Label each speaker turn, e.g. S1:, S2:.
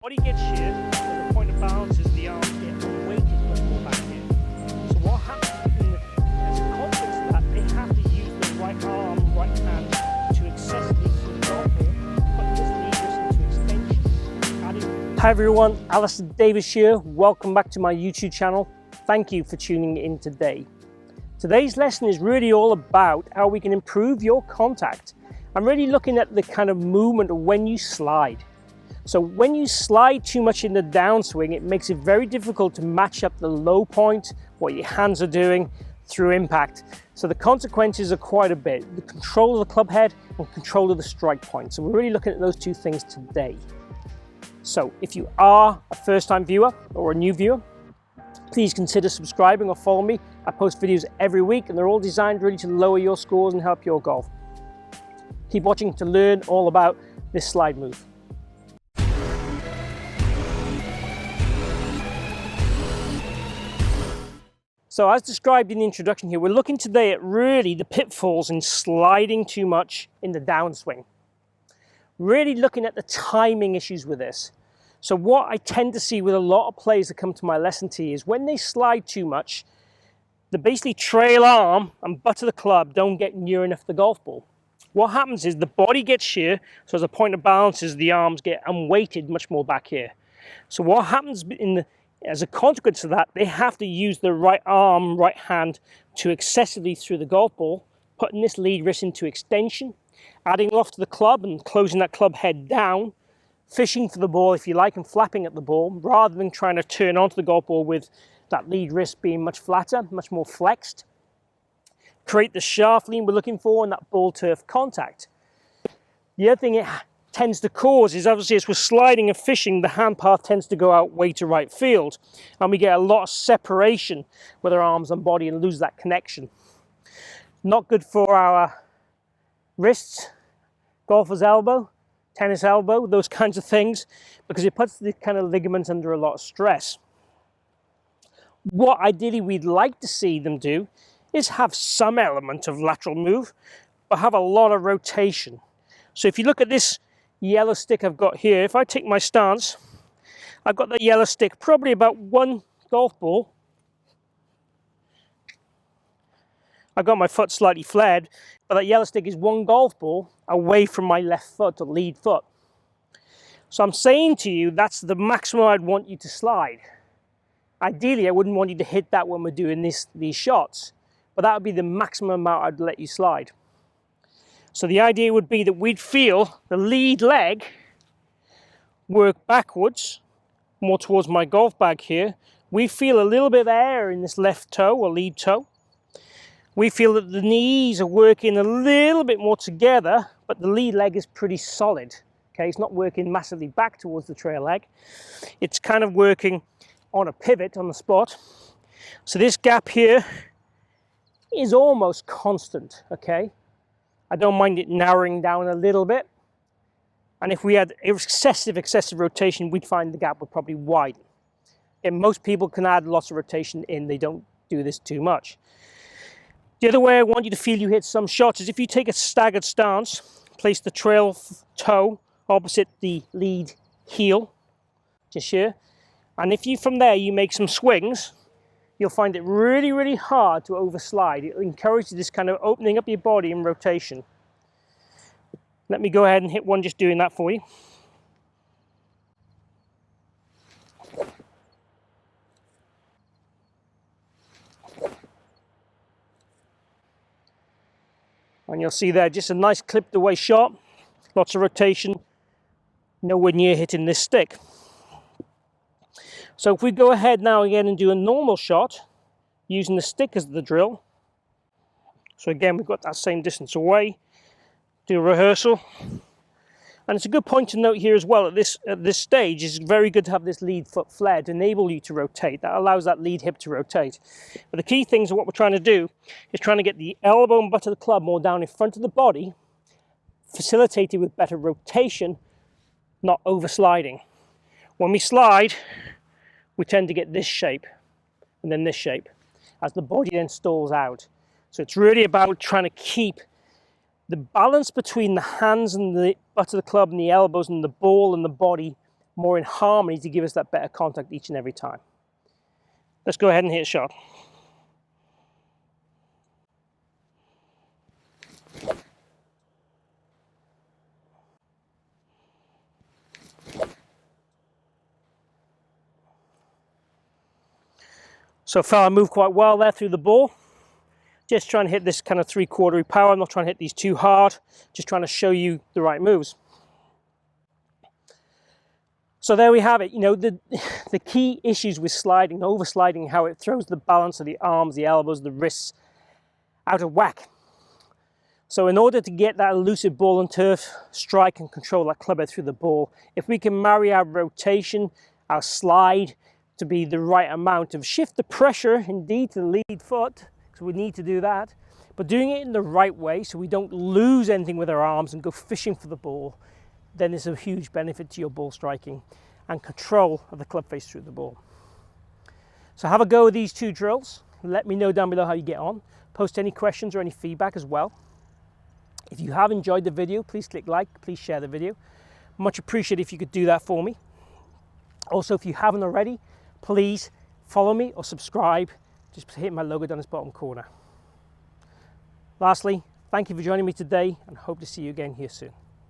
S1: body gets sheared, and the point of balance is the arms get weighted much more back here. So what happens as a consequence of that, they have to use the right arm, right hand to excessively through the golf ball, put this lead into extension. Hi everyone, Alistair Davies here. Welcome back to my YouTube channel. Thank you for tuning in today. Today's lesson is really all about how we can improve your contact. I'm really looking at the kind of movement of when you slide. So when you slide too much in the downswing, it makes it very difficult to match up the low point, what your hands are doing through impact. So the consequences are quite a bit. The control of the club head and control of the strike point. So we're really looking at those two things today. So if you are a first-time viewer or a new viewer, please consider subscribing or follow me. I post videos every week and they're all designed really to lower your scores and help your golf. Keep watching to learn all about this slide move. So as described in the introduction here, we're looking today at really the pitfalls in sliding too much in the downswing. Really looking at the timing issues with this. So what I tend to see with a lot of players that come to my lesson tee is when they slide too much, the basically trail arm and butt of the club don't get near enough the golf ball. What happens is the body gets shear, so as a point of balance is the arms get unweighted much more back here. So what happens as a consequence of that, they have to use the right arm, right hand to excessively through the golf ball, putting this lead wrist into extension, adding off to the club and closing that club head down, fishing for the ball if you like and flapping at the ball rather than trying to turn onto the golf ball with that lead wrist being much flatter, much more flexed. Create the shaft lean we're looking for and that ball turf contact. The other thing it tends to cause is obviously as we're sliding and fishing, the hand path tends to go out way to right field and we get a lot of separation with our arms and body and lose that connection. Not good for our wrists, golfer's elbow, tennis elbow, those kinds of things, because it puts the kind of ligaments under a lot of stress. What ideally we'd like to see them do is have some element of lateral move, but have a lot of rotation. So if you look at this yellow stick I've got here, if I take my stance, I've got the yellow stick probably about one golf ball. I've got my foot slightly flared, but that yellow stick is one golf ball away from my left foot, or lead foot. So I'm saying to you, that's the maximum I'd want you to slide. Ideally, I wouldn't want you to hit that when we're doing these shots, but that would be the maximum amount I'd let you slide. So the idea would be that we'd feel the lead leg work backwards, more towards my golf bag here. We feel a little bit of air in this left toe or lead toe. We feel that the knees are working a little bit more together, but the lead leg is pretty solid. Okay, it's not working massively back towards the trail leg. It's kind of working on a pivot on the spot. So this gap here is almost constant, okay? I don't mind it narrowing down a little bit. And if we had excessive rotation, we'd find the gap would probably widen. And most people can add lots of rotation in, they don't do this too much. The other way I want you to feel you hit some shots is if you take a staggered stance, place the trail toe opposite the lead heel, just here. And if you from there you make some swings, you'll find it really, really hard to overslide. It encourages this kind of opening up your body and rotation. Let me go ahead and hit one just doing that for you. And you'll see there just a nice clipped away shot, lots of rotation, nowhere near hitting this stick. So if we go ahead now again and do a normal shot using the stick as the drill. So again, we've got that same distance away. Do a rehearsal. And it's a good point to note here as well at this stage, it's very good to have this lead foot flared to enable you to rotate. That allows that lead hip to rotate. But the key things of what we're trying to do is trying to get the elbow and butt of the club more down in front of the body, facilitated with better rotation, not oversliding. When we slide, we tend to get this shape and then this shape as the body then stalls out. So it's really about trying to keep the balance between the hands and the butt of the club and the elbows and the ball and the body more in harmony to give us that better contact each and every time. Let's go ahead and hit a shot. So far I moved quite well there through the ball. Just trying to hit this kind of 3/4 power. I'm not trying to hit these too hard, just trying to show you the right moves. So there we have it. You know, the key issues with sliding, over sliding, how it throws the balance of the arms, the elbows, the wrists out of whack. So in order to get that elusive ball and turf strike and control that clubhead through the ball, if we can marry our rotation, our slide to be the right amount of shift the pressure indeed to the lead foot, because we need to do that, but doing it in the right way so we don't lose anything with our arms and go fishing for the ball, then there's a huge benefit to your ball striking and control of the club face through the ball. So have a go with these 2 drills. Let me know down below how you get on. Post any questions or any feedback as well. If you have enjoyed the video, please click like, please share the video. Much appreciated if you could do that for me. Also, if you haven't already, please follow me or subscribe. Just hit my logo down this bottom corner. Lastly, thank you for joining me today and hope to see you again here soon.